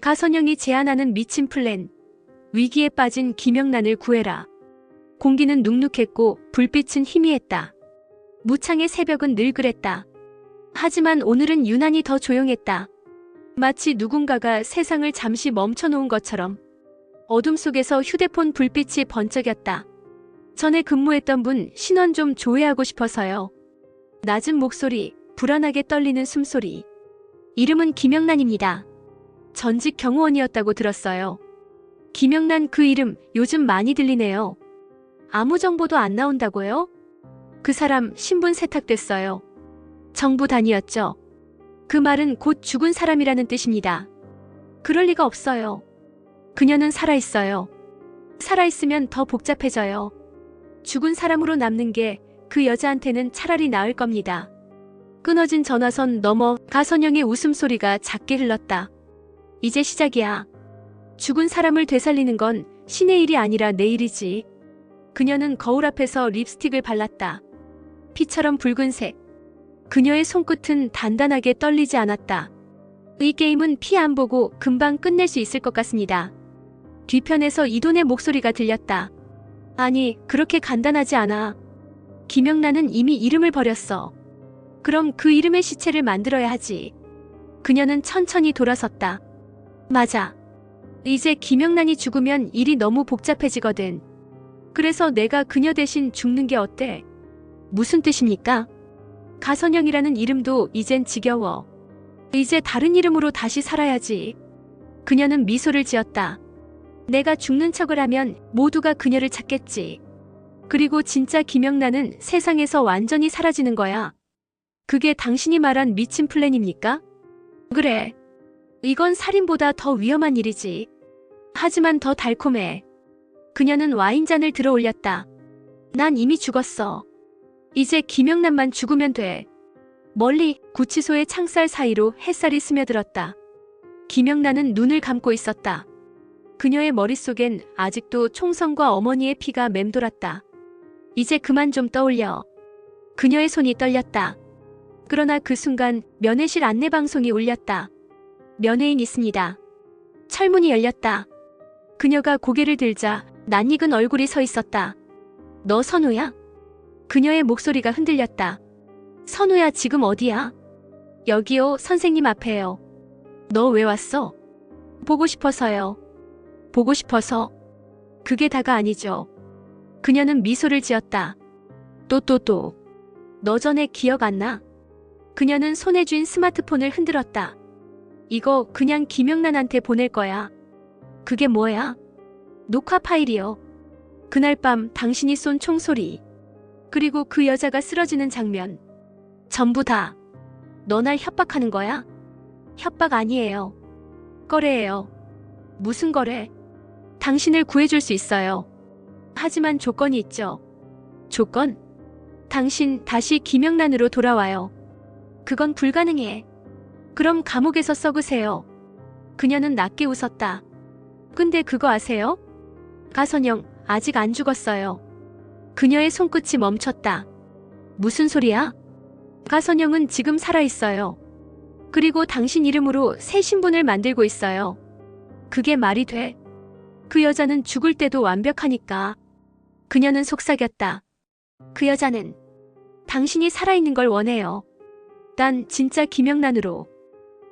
가선영이 제안하는 미친 플랜. 위기에 빠진 김영란을 구해라. 공기는 눅눅했고 불빛은 희미했다. 무창의 새벽은 늘 그랬다. 하지만 오늘은 유난히 더 조용했다. 마치 누군가가 세상을 잠시 멈춰놓은 것처럼. 어둠 속에서 휴대폰 불빛이 번쩍였다. 전에 근무했던 분 신원 좀 조회하고 싶어서요. 낮은 목소리, 불안하게 떨리는 숨소리. 이름은 김영란입니다. 전직 경호원이었다고 들었어요. 김영란 그 이름 요즘 많이 들리네요. 아무 정보도 안 나온다고요? 그 사람 신분 세탁됐어요. 정부 단위였죠. 그 말은 곧 죽은 사람이라는 뜻입니다. 그럴 리가 없어요. 그녀는 살아있어요. 살아있으면 더 복잡해져요. 죽은 사람으로 남는 게 그 여자한테는 차라리 나을 겁니다. 끊어진 전화선 너머 가선영의 웃음소리가 작게 흘렀다. 이제 시작이야. 죽은 사람을 되살리는 건 신의 일이 아니라 내 일이지. 그녀는 거울 앞에서 립스틱을 발랐다. 피처럼 붉은색. 그녀의 손끝은 단단하게 떨리지 않았다. 이 게임은 피 안 보고 금방 끝낼 수 있을 것 같습니다. 뒤편에서 이돈의 목소리가 들렸다. 아니, 그렇게 간단하지 않아. 김영란은 이미 이름을 버렸어. 그럼 그 이름의 시체를 만들어야 하지. 그녀는 천천히 돌아섰다. 맞아. 이제 김영란이 죽으면 일이 너무 복잡해지거든. 그래서 내가 그녀 대신 죽는 게 어때? 무슨 뜻입니까? 가선영이라는 이름도 이젠 지겨워. 이제 다른 이름으로 다시 살아야지. 그녀는 미소를 지었다. 내가 죽는 척을 하면 모두가 그녀를 찾겠지. 그리고 진짜 김영란은 세상에서 완전히 사라지는 거야. 그게 당신이 말한 미친 플랜입니까? 그래. 이건 살인보다 더 위험한 일이지. 하지만 더 달콤해. 그녀는 와인잔을 들어 올렸다. 난 이미 죽었어. 이제 김영란만 죽으면 돼. 멀리 구치소의 창살 사이로 햇살이 스며들었다. 김영란은 눈을 감고 있었다. 그녀의 머릿속엔 아직도 총성과 어머니의 피가 맴돌았다. 이제 그만 좀 떠올려. 그녀의 손이 떨렸다. 그러나 그 순간 면회실 안내방송이 울렸다. 면회인 있습니다. 철문이 열렸다. 그녀가 고개를 들자 낯익은 얼굴이 서 있었다. 너 선우야? 그녀의 목소리가 흔들렸다. 선우야, 지금 어디야? 여기요, 선생님 앞에요. 너 왜 왔어? 보고 싶어서요. 보고 싶어서? 그게 다가 아니죠. 그녀는 미소를 지었다. 또. 너 전에 기억 안 나? 그녀는 손에 쥔 스마트폰을 흔들었다. 이거 그냥 김영란한테 보낼 거야. 그게 뭐야? 녹화 파일이요. 그날 밤 당신이 쏜 총소리. 그리고 그 여자가 쓰러지는 장면. 전부 다. 너 날 협박하는 거야? 협박 아니에요. 거래예요. 무슨 거래? 당신을 구해줄 수 있어요. 하지만 조건이 있죠. 조건? 당신 다시 김영란으로 돌아와요. 그건 불가능해. 그럼 감옥에서 썩으세요. 그녀는 낮게 웃었다. 근데 그거 아세요? 가선영, 아직 안 죽었어요. 그녀의 손끝이 멈췄다. 무슨 소리야? 가선영은 지금 살아있어요. 그리고 당신 이름으로 새 신분을 만들고 있어요. 그게 말이 돼? 그 여자는 죽을 때도 완벽하니까. 그녀는 속삭였다. 그 여자는 당신이 살아있는 걸 원해요. 난 진짜 김영란으로.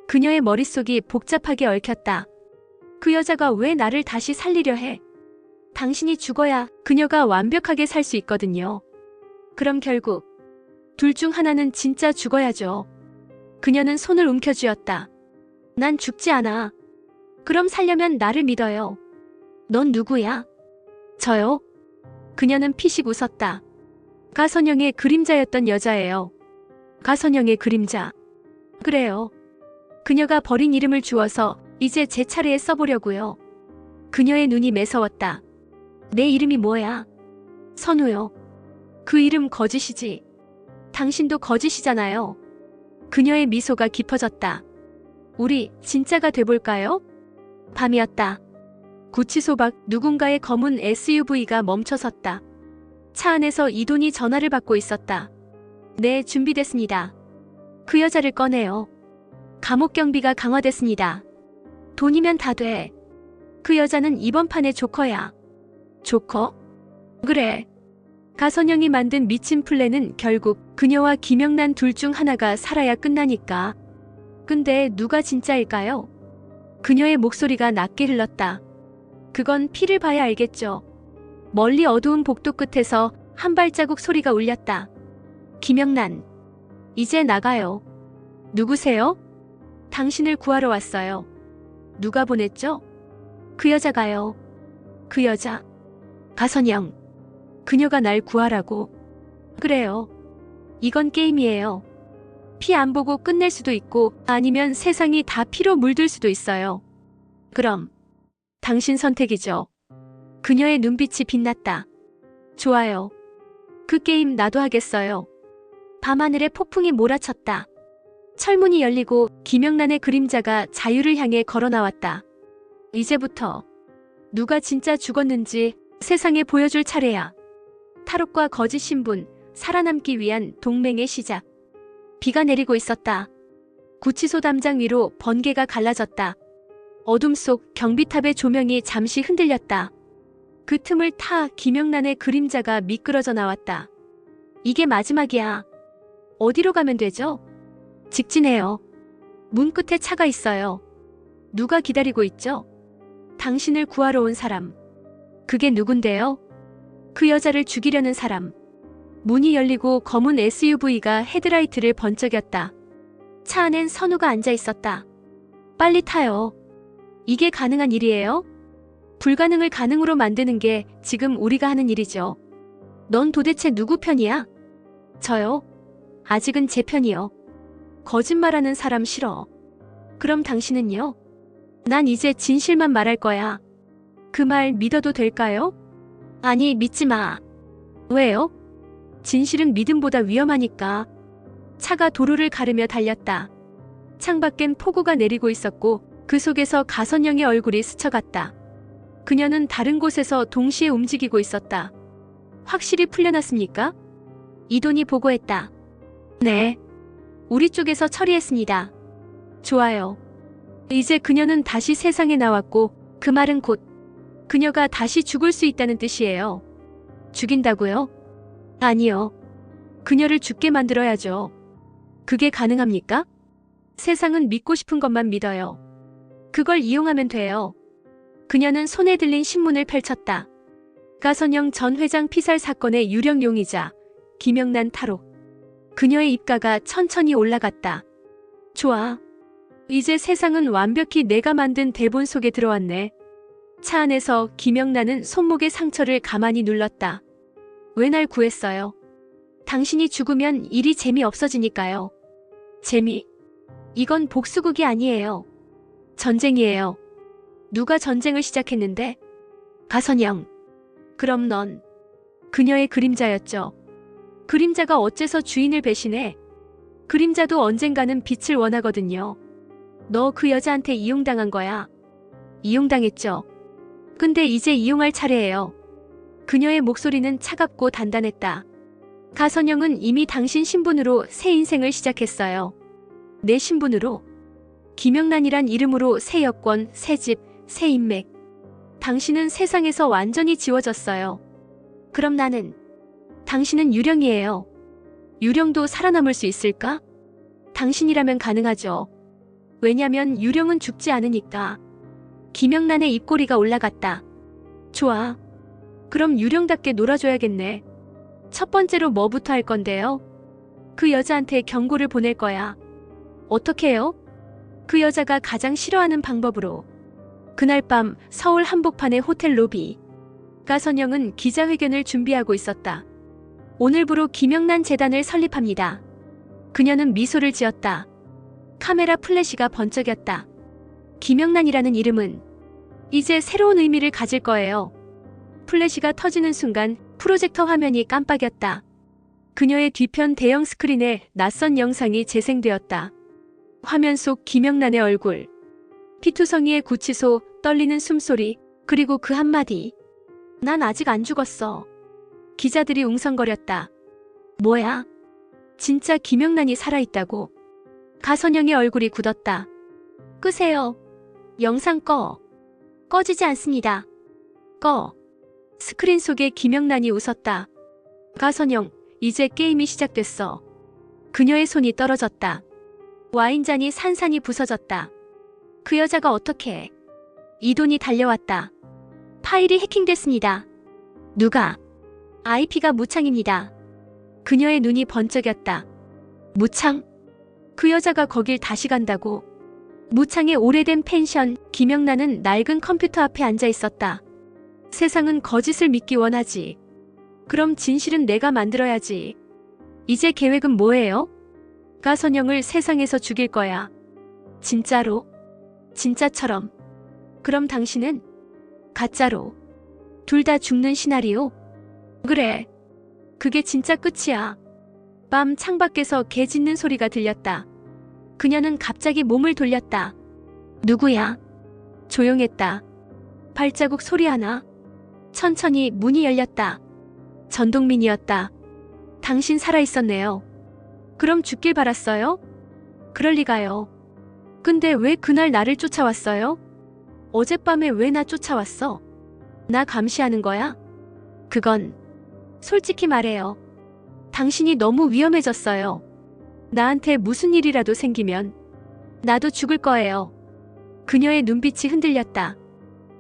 그녀의 머릿속이 복잡하게 얽혔다. 그 여자가 왜 나를 다시 살리려 해? 당신이 죽어야 그녀가 완벽하게 살 수 있거든요. 그럼 결국 둘 중 하나는 진짜 죽어야죠. 그녀는 손을 움켜쥐었다. 난 죽지 않아. 그럼 살려면 나를 믿어요. 넌 누구야? 저요? 그녀는 피식 웃었다. 가선영의 그림자였던 여자예요. 가선영의 그림자. 그래요. 그녀가 버린 이름을 주어서 이제 제 차례에 써보려고요. 그녀의 눈이 매서웠다. 내 이름이 뭐야? 선우요. 그 이름 거짓이지. 당신도 거짓이잖아요. 그녀의 미소가 깊어졌다. 우리 진짜가 돼볼까요? 밤이었다. 구치소 밖 누군가의 검은 SUV가 멈춰섰다. 차 안에서 이돈이 전화를 받고 있었다. 네, 준비됐습니다. 그 여자를 꺼내요. 감옥 경비가 강화됐습니다. 돈이면 다 돼. 그 여자는 이번 판의 조커야. 조커? 그래. 가선영이 만든 미친 플랜은 결국 그녀와 김영란 둘 중 하나가 살아야 끝나니까. 근데 누가 진짜일까요? 그녀의 목소리가 낮게 흘렀다. 그건 피를 봐야 알겠죠. 멀리 어두운 복도 끝에서 한 발자국 소리가 울렸다. 김영란. 이제 나가요. 누구세요? 당신을 구하러 왔어요. 누가 보냈죠? 그 여자가요. 그 여자. 가선영. 그녀가 날 구하라고. 그래요. 이건 게임이에요. 피 안 보고 끝낼 수도 있고 아니면 세상이 다 피로 물들 수도 있어요. 그럼 당신 선택이죠. 그녀의 눈빛이 빛났다. 좋아요. 그 게임 나도 하겠어요. 밤하늘에 폭풍이 몰아쳤다. 철문이 열리고 김영란의 그림자가 자유를 향해 걸어 나왔다. 이제부터 누가 진짜 죽었는지 세상에 보여줄 차례야. 탈옥과 거짓 신분, 살아남기 위한 동맹의 시작. 비가 내리고 있었다. 구치소 담장 위로 번개가 갈라졌다. 어둠 속 경비탑의 조명이 잠시 흔들렸다. 그 틈을 타 김영란의 그림자가 미끄러져 나왔다. 이게 마지막이야. 어디로 가면 되죠? 직진해요. 문 끝에 차가 있어요. 누가 기다리고 있죠? 당신을 구하러 온 사람. 그게 누군데요? 그 여자를 죽이려는 사람. 문이 열리고 검은 SUV가 헤드라이트를 번쩍였다. 차 안엔 선우가 앉아 있었다. 빨리 타요. 이게 가능한 일이에요? 불가능을 가능으로 만드는 게 지금 우리가 하는 일이죠. 넌 도대체 누구 편이야? 저요? 아직은 제 편이요. 거짓말하는 사람 싫어. 그럼 당신은요? 난 이제 진실만 말할 거야. 그 말 믿어도 될까요? 아니, 믿지 마. 왜요? 진실은 믿음보다 위험하니까. 차가 도로를 가르며 달렸다. 창밖엔 폭우가 내리고 있었고 그 속에서 가선영의 얼굴이 스쳐갔다. 그녀는 다른 곳에서 동시에 움직이고 있었다. 확실히 풀려났습니까? 이돈이 보고했다. 네. 우리 쪽에서 처리했습니다. 좋아요. 이제 그녀는 다시 세상에 나왔고 그 말은 곧 그녀가 다시 죽을 수 있다는 뜻이에요. 죽인다고요? 아니요. 그녀를 죽게 만들어야죠. 그게 가능합니까? 세상은 믿고 싶은 것만 믿어요. 그걸 이용하면 돼요. 그녀는 손에 들린 신문을 펼쳤다. 가선영 전 회장 피살 사건의 유력 용의자 김영란 탈옥. 그녀의 입가가 천천히 올라갔다. 좋아. 이제 세상은 완벽히 내가 만든 대본 속에 들어왔네. 차 안에서 김영란은 손목의 상처를 가만히 눌렀다. 왜 날 구했어요? 당신이 죽으면 일이 재미없어지니까요. 재미? 이건 복수극이 아니에요. 전쟁이에요. 누가 전쟁을 시작했는데? 가선영. 그럼 넌 그녀의 그림자였죠. 그림자가 어째서 주인을 배신해? 그림자도 언젠가는 빛을 원하거든요. 너 그 여자한테 이용당한 거야. 이용당했죠. 근데 이제 이용할 차례예요. 그녀의 목소리는 차갑고 단단했다. 가선영은 이미 당신 신분으로 새 인생을 시작했어요. 내 신분으로. 김영란이란 이름으로 새 여권, 새 집, 새 인맥. 당신은 세상에서 완전히 지워졌어요. 그럼 나는? 당신은 유령이에요. 유령도 살아남을 수 있을까? 당신이라면 가능하죠. 왜냐면 유령은 죽지 않으니까. 김영란의 입꼬리가 올라갔다. 좋아. 그럼 유령답게 놀아줘야겠네. 첫 번째로 뭐부터 할 건데요? 그 여자한테 경고를 보낼 거야. 어떻게 해요? 그 여자가 가장 싫어하는 방법으로. 그날 밤 서울 한복판의 호텔 로비. 가선영은 기자회견을 준비하고 있었다. 오늘부로 김영란 재단을 설립합니다. 그녀는 미소를 지었다. 카메라 플래시가 번쩍였다. 김영란이라는 이름은 이제 새로운 의미를 가질 거예요. 플래시가 터지는 순간 프로젝터 화면이 깜빡였다. 그녀의 뒤편 대형 스크린에 낯선 영상이 재생되었다. 화면 속 김영란의 얼굴, 피투성이의 구치소, 떨리는 숨소리, 그리고 그 한마디. 난 아직 안 죽었어. 기자들이 웅성거렸다. 뭐야? 진짜 김영란이 살아있다고? 가선영의 얼굴이 굳었다. 끄세요. 영상 꺼. 꺼지지 않습니다. 꺼. 스크린 속에 김영란이 웃었다. 가선영, 이제 게임이 시작됐어. 그녀의 손이 떨어졌다. 와인잔이 산산이 부서졌다. 그 여자가 어떻게? 이돈이 달려왔다. 파일이 해킹됐습니다. 누가? IP가 무창입니다. 그녀의 눈이 번쩍였다. 무창? 그 여자가 거길 다시 간다고? 무창의 오래된 펜션, 김영란은 낡은 컴퓨터 앞에 앉아 있었다. 세상은 거짓을 믿기 원하지. 그럼 진실은 내가 만들어야지. 이제 계획은 뭐예요? 가선영을 세상에서 죽일 거야. 진짜로? 진짜처럼. 그럼 당신은? 가짜로. 둘 다 죽는 시나리오? 그래. 그게 진짜 끝이야. 밤 창밖에서 개 짖는 소리가 들렸다. 그녀는 갑자기 몸을 돌렸다. 누구야? 조용했다. 발자국 소리 하나. 천천히 문이 열렸다. 전동민이었다. 당신 살아있었네요. 그럼 죽길 바랐어요? 그럴 리가요. 근데 왜 그날 나를 쫓아왔어요? 어젯밤에 왜 나 쫓아왔어? 나 감시하는 거야? 그건 솔직히 말해요. 당신이 너무 위험해졌어요. 나한테 무슨 일이라도 생기면 나도 죽을 거예요. 그녀의 눈빛이 흔들렸다.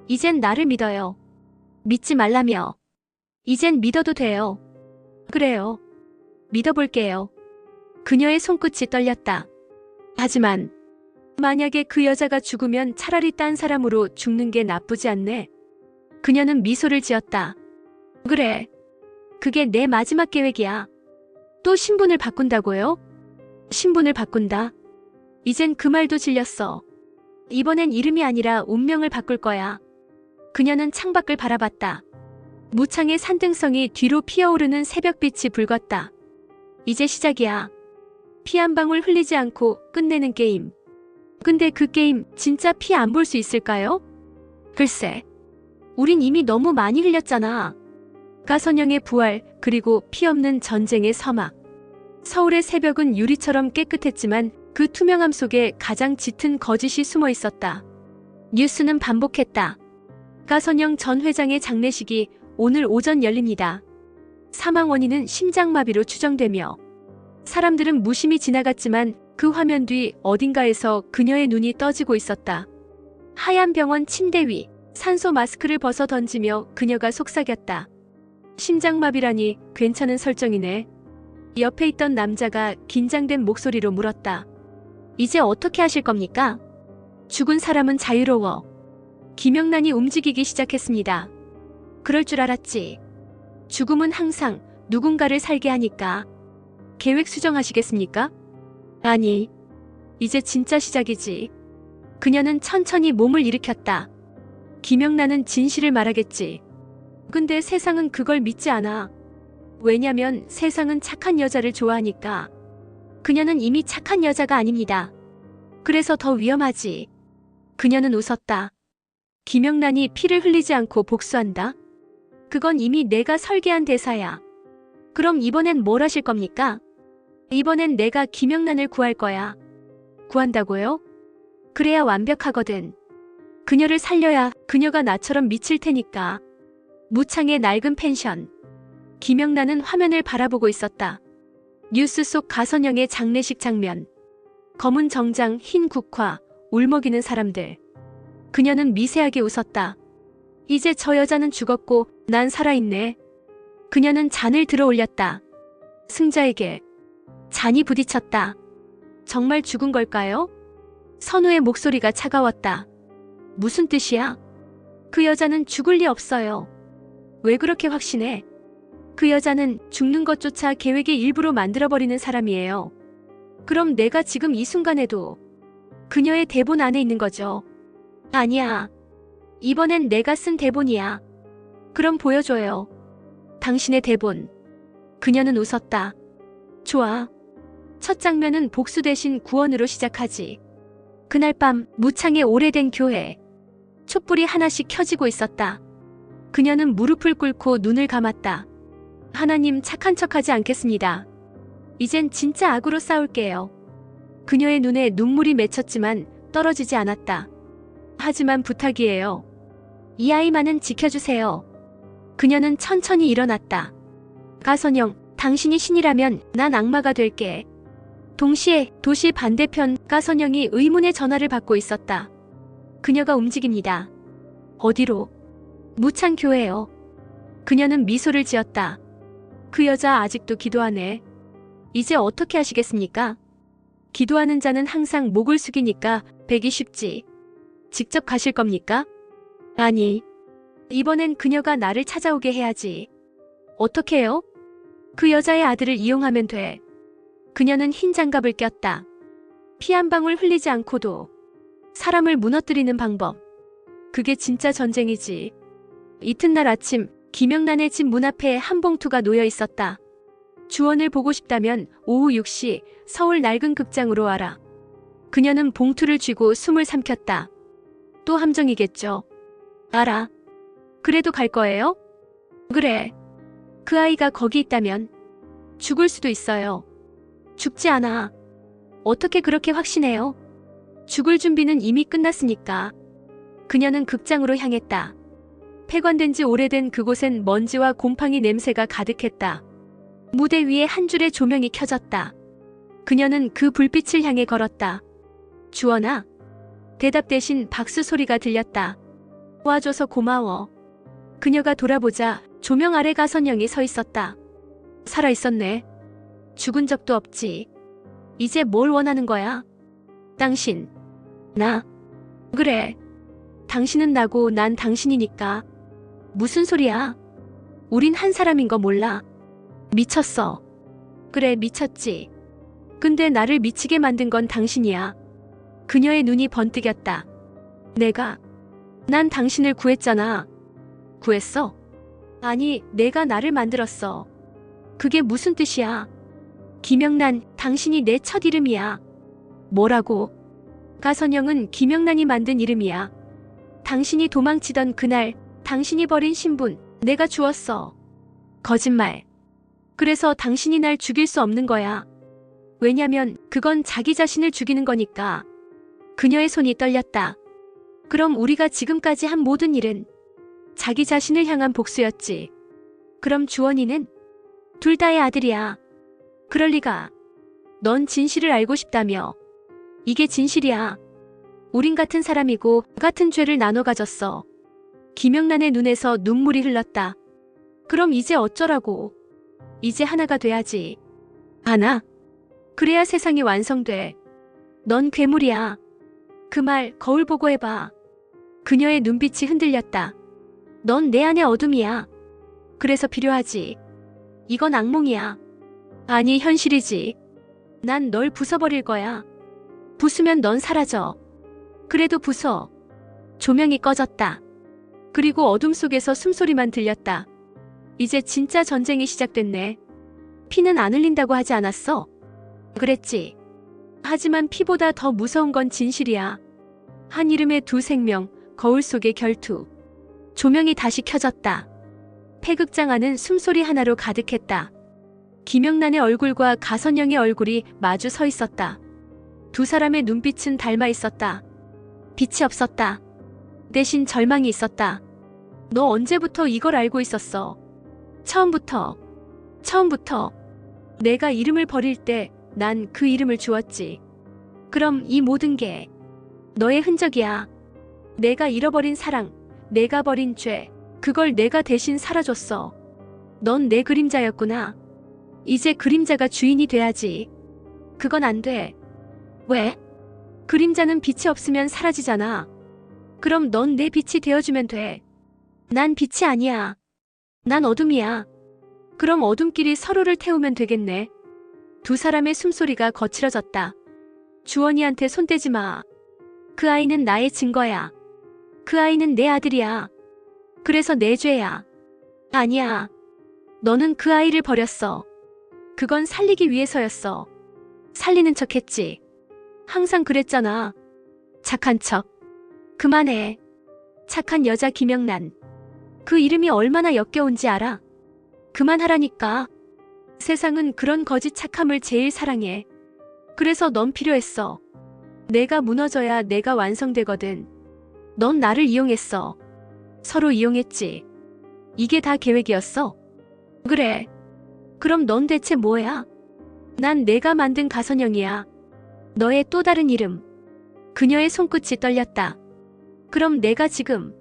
이젠 나를 믿어요. 믿지 말라며. 이젠 믿어도 돼요. 그래요. 믿어볼게요. 그녀의 손끝이 떨렸다. 하지만 만약에 그 여자가 죽으면 차라리 딴 사람으로 죽는 게 나쁘지 않네. 그녀는 미소를 지었다. 그래. 그게 내 마지막 계획이야. 또 신분을 바꾼다고요? 신분을 바꾼다. 이젠 그 말도 질렸어. 이번엔 이름이 아니라 운명을 바꿀 거야. 그녀는 창밖을 바라봤다. 무창의 산등성이 뒤로 피어오르는 새벽빛이 붉었다. 이제 시작이야. 피 한 방울 흘리지 않고 끝내는 게임. 근데 그 게임 진짜 피 안 볼 수 있을까요? 글쎄. 우린 이미 너무 많이 흘렸잖아. 가선영의 부활, 그리고 피 없는 전쟁의 서막. 서울의 새벽은 유리처럼 깨끗했지만 그 투명함 속에 가장 짙은 거짓이 숨어 있었다. 뉴스는 반복했다. 가선영 전 회장의 장례식이 오늘 오전 열립니다. 사망 원인은 심장마비로 추정되며 사람들은 무심히 지나갔지만 그 화면 뒤 어딘가에서 그녀의 눈이 떠지고 있었다. 하얀 병원 침대 위 산소 마스크를 벗어 던지며 그녀가 속삭였다. 심장마비라니 괜찮은 설정이네. 옆에 있던 남자가 긴장된 목소리로 물었다. 이제 어떻게 하실 겁니까? 죽은 사람은 자유로워. 김영란이 움직이기 시작했습니다. 그럴 줄 알았지. 죽음은 항상 누군가를 살게 하니까. 계획 수정하시겠습니까? 아니, 이제 진짜 시작이지. 그녀는 천천히 몸을 일으켰다. 김영란은 진실을 말하겠지. 근데 세상은 그걸 믿지 않아. 왜냐면 세상은 착한 여자를 좋아하니까. 그녀는 이미 착한 여자가 아닙니다. 그래서 더 위험하지. 그녀는 웃었다. 김영란이 피를 흘리지 않고 복수한다? 그건 이미 내가 설계한 대사야. 그럼 이번엔 뭘 하실 겁니까? 이번엔 내가 김영란을 구할 거야. 구한다고요? 그래야 완벽하거든. 그녀를 살려야 그녀가 나처럼 미칠 테니까. 무창의 낡은 펜션. 김영란은 화면을 바라보고 있었다. 뉴스 속 가선영의 장례식 장면. 검은 정장, 흰 국화, 울먹이는 사람들. 그녀는 미세하게 웃었다. 이제 저 여자는 죽었고 난 살아있네. 그녀는 잔을 들어 올렸다. 승자에게. 잔이 부딪혔다. 정말 죽은 걸까요? 선우의 목소리가 차가웠다. 무슨 뜻이야? 그 여자는 죽을 리 없어요. 왜 그렇게 확신해? 그 여자는 죽는 것조차 계획의 일부로 만들어버리는 사람이에요. 그럼 내가 지금 이 순간에도 그녀의 대본 안에 있는 거죠? 아니야. 이번엔 내가 쓴 대본이야. 그럼 보여줘요. 당신의 대본. 그녀는 웃었다. 좋아. 첫 장면은 복수 대신 구원으로 시작하지. 그날 밤 무창의 오래된 교회. 촛불이 하나씩 켜지고 있었다. 그녀는 무릎을 꿇고 눈을 감았다. 하나님, 착한 척하지 않겠습니다. 이젠 진짜 악으로 싸울게요. 그녀의 눈에 눈물이 맺혔지만 떨어지지 않았다. 하지만 부탁이에요. 이 아이만은 지켜주세요. 그녀는 천천히 일어났다. 가선영, 당신이 신이라면 난 악마가 될게. 동시에 도시 반대편 가선영이 의문의 전화를 받고 있었다. 그녀가 움직입니다. 어디로? 무창교회요. 그녀는 미소를 지었다. 그 여자 아직도 기도하네. 이제 어떻게 하시겠습니까? 기도하는 자는 항상 목을 숙이니까 배기 쉽지. 직접 가실 겁니까? 아니. 이번엔 그녀가 나를 찾아오게 해야지. 어떻게 해요? 그 여자의 아들을 이용하면 돼. 그녀는 흰 장갑을 꼈다. 피 한 방울 흘리지 않고도 사람을 무너뜨리는 방법. 그게 진짜 전쟁이지. 이튿날 아침 김영란의 집 문 앞에 한 봉투가 놓여 있었다. 주원을 보고 싶다면 오후 6시 서울 낡은 극장으로 와라. 그녀는 봉투를 쥐고 숨을 삼켰다. 또 함정이겠죠. 알아. 그래도 갈 거예요? 그래. 그 아이가 거기 있다면 죽을 수도 있어요. 죽지 않아. 어떻게 그렇게 확신해요? 죽을 준비는 이미 끝났으니까. 그녀는 극장으로 향했다. 폐관된 지 오래된 그곳엔 먼지와 곰팡이 냄새가 가득했다. 무대 위에 한 줄의 조명이 켜졌다. 그녀는 그 불빛을 향해 걸었다. 주원아. 대답 대신 박수 소리가 들렸다. 와줘서 고마워. 그녀가 돌아보자 조명 아래 가선영이 서 있었다. 살아있었네. 죽은 적도 없지. 이제 뭘 원하는 거야? 당신. 나. 그래. 당신은 나고 난 당신이니까. 무슨 소리야? 우린 한 사람인 거 몰라. 미쳤어. 그래, 미쳤지. 근데 나를 미치게 만든 건 당신이야. 그녀의 눈이 번뜩였다. 난 당신을 구했잖아. 구했어? 아니, 내가 나를 만들었어. 그게 무슨 뜻이야? 김영란, 당신이 내 첫 이름이야. 뭐라고? 가선영은 김영란이 만든 이름이야. 당신이 도망치던 그날, 당신이 버린 신분, 내가 주었어. 거짓말. 그래서 당신이 날 죽일 수 없는 거야. 왜냐면 그건 자기 자신을 죽이는 거니까. 그녀의 손이 떨렸다. 그럼 우리가 지금까지 한 모든 일은 자기 자신을 향한 복수였지. 그럼 주원이는? 둘 다의 아들이야. 그럴 리가. 넌 진실을 알고 싶다며. 이게 진실이야. 우린 같은 사람이고 같은 죄를 나눠 가졌어. 김영란의 눈에서 눈물이 흘렀다. 그럼 이제 어쩌라고. 이제 하나가 돼야지. 하나? 그래야 세상이 완성돼. 넌 괴물이야. 그 말 거울 보고 해봐. 그녀의 눈빛이 흔들렸다. 넌 내 안의 어둠이야. 그래서 필요하지. 이건 악몽이야. 아니, 현실이지. 난 널 부숴버릴 거야. 부수면 넌 사라져. 그래도 부숴. 조명이 꺼졌다. 그리고 어둠 속에서 숨소리만 들렸다. 이제 진짜 전쟁이 시작됐네. 피는 안 흘린다고 하지 않았어? 그랬지. 하지만 피보다 더 무서운 건 진실이야. 한 이름의 두 생명, 거울 속의 결투. 조명이 다시 켜졌다. 폐극장 안은 숨소리 하나로 가득했다. 김영란의 얼굴과 가선영의 얼굴이 마주 서 있었다. 두 사람의 눈빛은 닮아 있었다. 빛이 없었다. 대신 절망이 있었다. 너 언제부터 이걸 알고 있었어? 처음부터. 내가 이름을 버릴 때 난 그 이름을 주었지. 그럼 이 모든 게 너의 흔적이야. 내가 잃어버린 사랑, 내가 버린 죄, 그걸 내가 대신 살아줬어. 넌 내 그림자였구나. 이제 그림자가 주인이 돼야지. 그건 안 돼. 왜? 그림자는 빛이 없으면 사라지잖아. 그럼 넌 내 빛이 되어주면 돼. 난 빛이 아니야. 난 어둠이야. 그럼 어둠끼리 서로를 태우면 되겠네. 두 사람의 숨소리가 거칠어졌다. 주원이한테 손대지 마. 그 아이는 나의 증거야. 그 아이는 내 아들이야. 그래서 내 죄야. 아니야. 너는 그 아이를 버렸어. 그건 살리기 위해서였어. 살리는 척 했지. 항상 그랬잖아. 착한 척. 그만해. 착한 여자 김영란. 그 이름이 얼마나 역겨운지 알아? 그만하라니까. 세상은 그런 거짓 착함을 제일 사랑해. 그래서 넌 필요했어. 내가 무너져야 내가 완성되거든. 넌 나를 이용했어. 서로 이용했지. 이게 다 계획이었어? 그래. 그럼 넌 대체 뭐야? 난 내가 만든 가선영이야. 너의 또 다른 이름. 그녀의 손끝이 떨렸다. 그럼 내가 지금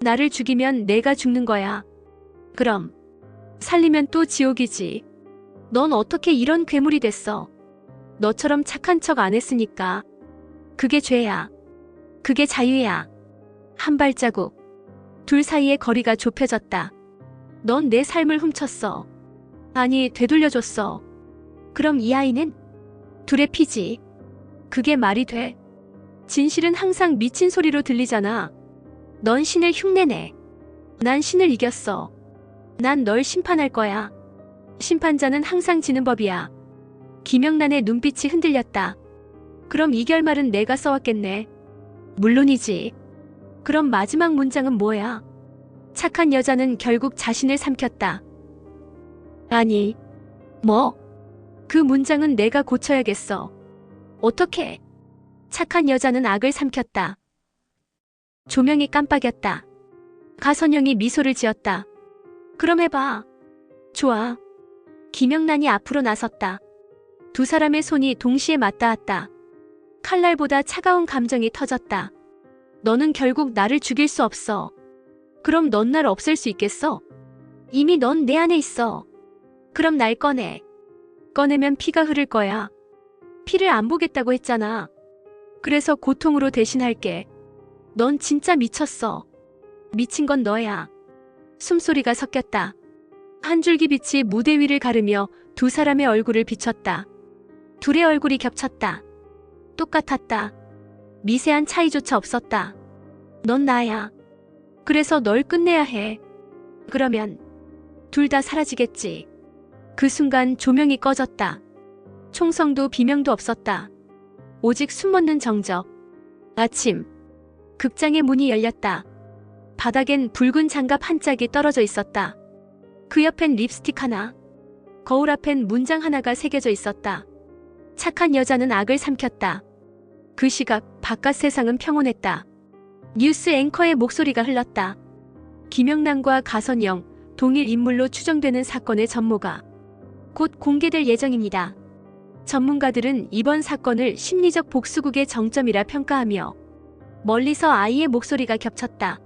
나를 죽이면 내가 죽는 거야. 그럼 살리면 또 지옥이지. 넌 어떻게 이런 괴물이 됐어? 너처럼 착한 척 안 했으니까. 그게 죄야. 그게 자유야. 한 발자국. 둘 사이의 거리가 좁혀졌다. 넌 내 삶을 훔쳤어. 아니, 되돌려줬어. 그럼 이 아이는? 둘의 피지. 그게 말이 돼? 진실은 항상 미친 소리로 들리잖아. 넌 신을 흉내내. 난 신을 이겼어. 난 널 심판할 거야. 심판자는 항상 지는 법이야. 김영란의 눈빛이 흔들렸다. 그럼 이 결말은 내가 써왔겠네. 물론이지. 그럼 마지막 문장은 뭐야? 착한 여자는 결국 자신을 삼켰다. 아니, 뭐? 그 문장은 내가 고쳐야겠어. 어떻게? 착한 여자는 악을 삼켰다. 조명이 깜빡였다. 가선영이 미소를 지었다. 그럼 해봐. 좋아. 김영란이 앞으로 나섰다. 두 사람의 손이 동시에 맞닿았다. 칼날보다 차가운 감정이 터졌다. 너는 결국 나를 죽일 수 없어. 그럼 넌 날 없앨 수 있겠어? 이미 넌 내 안에 있어. 그럼 날 꺼내. 꺼내면 피가 흐를 거야. 피를 안 보겠다고 했잖아. 그래서 고통으로 대신할게. 넌 진짜 미쳤어. 미친 건 너야. 숨소리가 섞였다. 한 줄기 빛이 무대 위를 가르며 두 사람의 얼굴을 비췄다. 둘의 얼굴이 겹쳤다. 똑같았다. 미세한 차이조차 없었다. 넌 나야. 그래서 널 끝내야 해. 그러면 둘 다 사라지겠지. 그 순간 조명이 꺼졌다. 총성도 비명도 없었다. 오직 숨먹는 정적. 아침. 극장의 문이 열렸다. 바닥엔 붉은 장갑 한 짝이 떨어져 있었다. 그 옆엔 립스틱 하나. 거울 앞엔 문장 하나가 새겨져 있었다. 착한 여자는 악을 삼켰다. 그 시각 바깥 세상은 평온했다. 뉴스 앵커의 목소리가 흘렀다. 김영란과 가선영, 동일 인물로 추정되는 사건의 전모가 곧 공개될 예정입니다. 전문가들은 이번 사건을 심리적 복수극의 정점이라 평가하며 멀리서 아이의 목소리가 겹쳤다.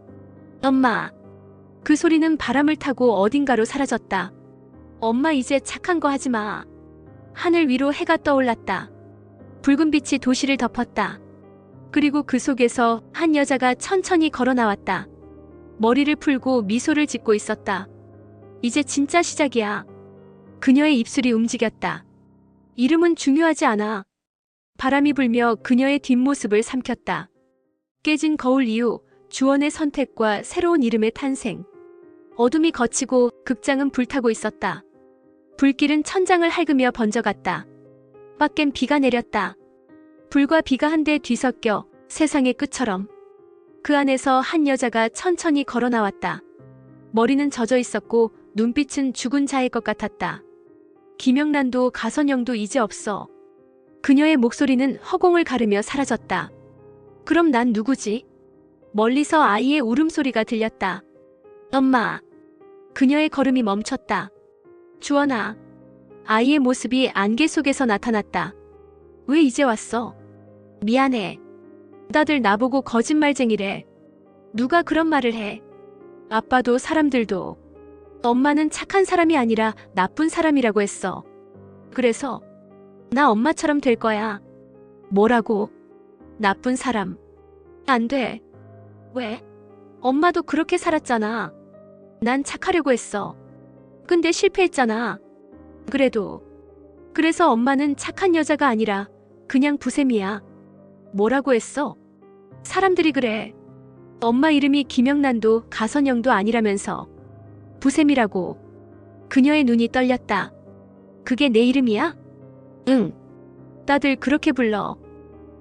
엄마. 그 소리는 바람을 타고 어딘가로 사라졌다. 엄마 이제 착한 거 하지 마. 하늘 위로 해가 떠올랐다. 붉은 빛이 도시를 덮었다. 그리고 그 속에서 한 여자가 천천히 걸어 나왔다. 머리를 풀고 미소를 짓고 있었다. 이제 진짜 시작이야. 그녀의 입술이 움직였다. 이름은 중요하지 않아. 바람이 불며 그녀의 뒷모습을 삼켰다. 깨진 거울 이후 주원의 선택과 새로운 이름의 탄생. 어둠이 걷히고 극장은 불타고 있었다. 불길은 천장을 핥으며 번져갔다. 밖엔 비가 내렸다. 불과 비가 한데 뒤섞여 세상의 끝처럼. 그 안에서 한 여자가 천천히 걸어 나왔다. 머리는 젖어 있었고 눈빛은 죽은 자의 것 같았다. 김영란도 가선영도 이제 없어. 그녀의 목소리는 허공을 가르며 사라졌다. 그럼 난 누구지? 멀리서 아이의 울음소리가 들렸다. 엄마. 그녀의 걸음이 멈췄다. 주원아. 아이의 모습이 안개 속에서 나타났다. 왜 이제 왔어? 미안해. 다들 나보고 거짓말쟁이래. 누가 그런 말을 해? 아빠도 사람들도. 엄마는 착한 사람이 아니라 나쁜 사람이라고 했어. 그래서 나 엄마처럼 될 거야. 뭐라고? 나쁜 사람. 안 돼. 왜? 엄마도 그렇게 살았잖아. 난 착하려고 했어. 근데 실패했잖아. 그래서 엄마는 착한 여자가 아니라 그냥 부셈이야. 뭐라고 했어? 사람들이 그래. 엄마 이름이 김영란도 가선영도 아니라면서. 부셈이라고. 그녀의 눈이 떨렸다. 그게 내 이름이야? 응. 다들 그렇게 불러.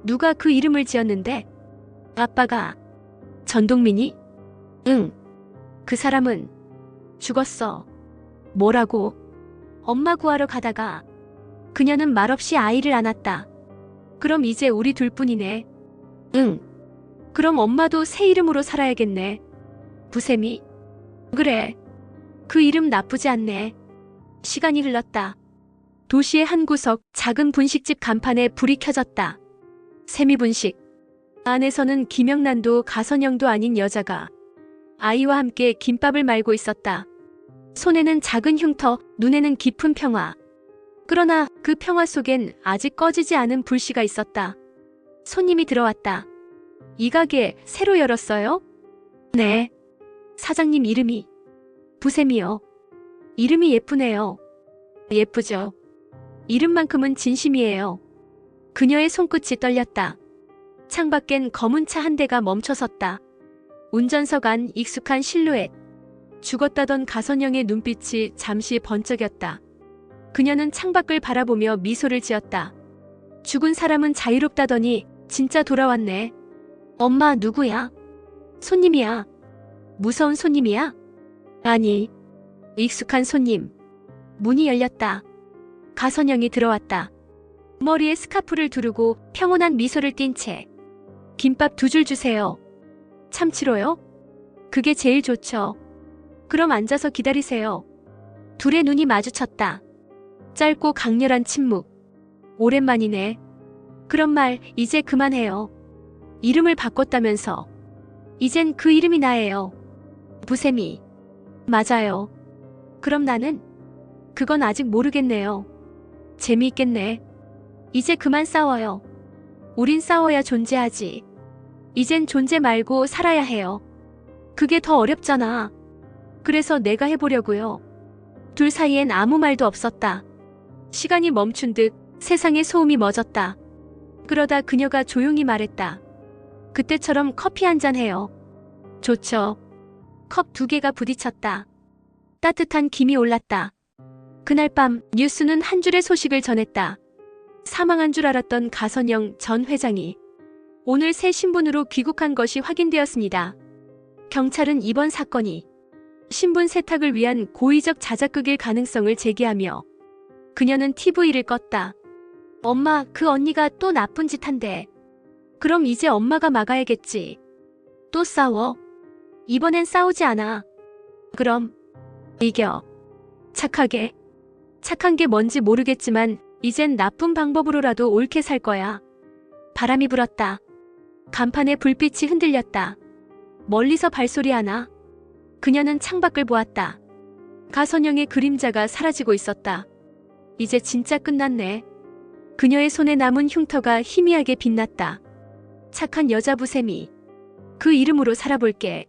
누가 그 이름을 지었는데? 아빠가. 전동민이? 응. 그 사람은 죽었어. 뭐라고? 엄마 구하러 가다가. 그녀는 말없이 아이를 안았다. 그럼 이제 우리 둘뿐이네. 응. 그럼 엄마도 새 이름으로 살아야겠네. 부세미. 그래. 그 이름 나쁘지 않네. 시간이 흘렀다. 도시의 한 구석 작은 분식집 간판에 불이 켜졌다. 세미분식. 안에서는 김영란도 가선영도 아닌 여자가 아이와 함께 김밥을 말고 있었다. 손에는 작은 흉터, 눈에는 깊은 평화. 그러나 그 평화 속엔 아직 꺼지지 않은 불씨가 있었다. 손님이 들어왔다. 이 가게 새로 열었어요? 네. 사장님 이름이 부셈이요. 이름이 예쁘네요. 예쁘죠. 이름만큼은 진심이에요. 그녀의 손끝이 떨렸다. 창밖엔 검은 차 한 대가 멈춰섰다. 운전석 안 익숙한 실루엣. 죽었다던 가선영의 눈빛이 잠시 번쩍였다. 그녀는 창밖을 바라보며 미소를 지었다. 죽은 사람은 자유롭다더니 진짜 돌아왔네. 엄마 누구야? 손님이야. 무서운 손님이야? 아니, 익숙한 손님. 문이 열렸다. 가선영이 들어왔다. 머리에 스카프를 두르고 평온한 미소를 띤 채. 김밥 2줄 주세요. 참치로요? 그게 제일 좋죠. 그럼 앉아서 기다리세요. 둘의 눈이 마주쳤다. 짧고 강렬한 침묵. 오랜만이네. 그런 말 이제 그만해요. 이름을 바꿨다면서. 이젠 그 이름이 나예요. 부세미. 맞아요. 그럼 나는? 그건 아직 모르겠네요. 재미있겠네. 이제 그만 싸워요. 우린 싸워야 존재하지. 이젠 존재 말고 살아야 해요. 그게 더 어렵잖아. 그래서 내가 해보려고요. 둘 사이엔 아무 말도 없었다. 시간이 멈춘 듯 세상의 소음이 멎었다. 그러다 그녀가 조용히 말했다. 그때처럼 커피 한잔 해요. 좋죠. 컵 2개가 부딪혔다. 따뜻한 김이 올랐다. 그날 밤 뉴스는 한 줄의 소식을 전했다. 사망한 줄 알았던 가선영 전 회장이 오늘 새 신분으로 귀국한 것이 확인되었습니다. 경찰은 이번 사건이 신분 세탁을 위한 고의적 자작극일 가능성을 제기하며 그녀는 TV를 껐다. 엄마, 그 언니가 또 나쁜 짓 한대. 그럼 이제 엄마가 막아야겠지. 또 싸워? 이번엔 싸우지 않아. 그럼 이겨. 착하게. 착한 게 뭔지 모르겠지만 이젠 나쁜 방법으로라도 옳게 살 거야. 바람이 불었다. 간판에 불빛이 흔들렸다. 멀리서 발소리 하나. 그녀는 창밖을 보았다. 가선영의 그림자가 사라지고 있었다. 이제 진짜 끝났네. 그녀의 손에 남은 흉터가 희미하게 빛났다. 착한 여자 부세미. 그 이름으로 살아볼게.